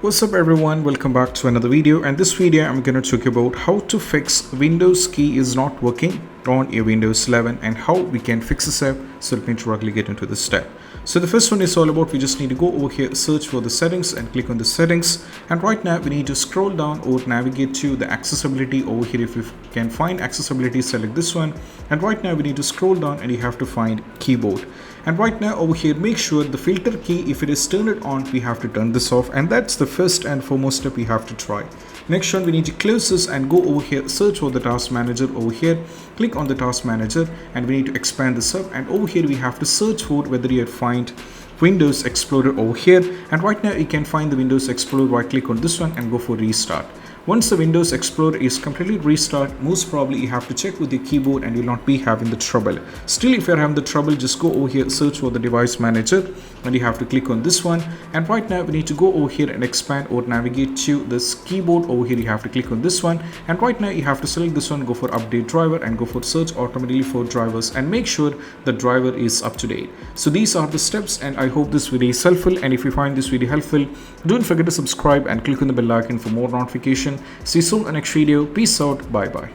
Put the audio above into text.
What's up everyone, welcome back to another video, and this video I'm going to talk about how to fix Windows key is not working on a Windows 11 and how we can fix this up. So let me directly get into this step. So the first one is all about, we just need to go over here, search for the settings and click on the settings, and right now we need to scroll down or navigate to the accessibility over here. If you can find accessibility, select this one, and right now we need to scroll down and you have to find keyboard. And right now over here, make sure the filter key, if it is turned on, we have to turn this off, and that's the first and foremost step we have to try. Next one, we need to close this and go over here, search for the task manager over here, click on the task manager, and we need to expand this up, and over here we have to search for whether you find Windows Explorer over here, and right now you can find the Windows Explorer. Right click on this one and go for restart. Once the Windows Explorer is completely restarted, most probably you have to check with your keyboard and you'll not be having the trouble. Still, if you're having the trouble, just go over here, search for the device manager, and you have to click on this one. And right now we need to go over here and expand or navigate to this keyboard. Over here you have to click on this one, and right now you have to select this one, go for update driver and go for search automatically for drivers, and make sure the driver is up to date. So these are the steps, and I hope this video is helpful, and if you find this video helpful, don't forget to subscribe and click on the bell icon for more notification. See you soon in the next video. Peace out. Bye bye.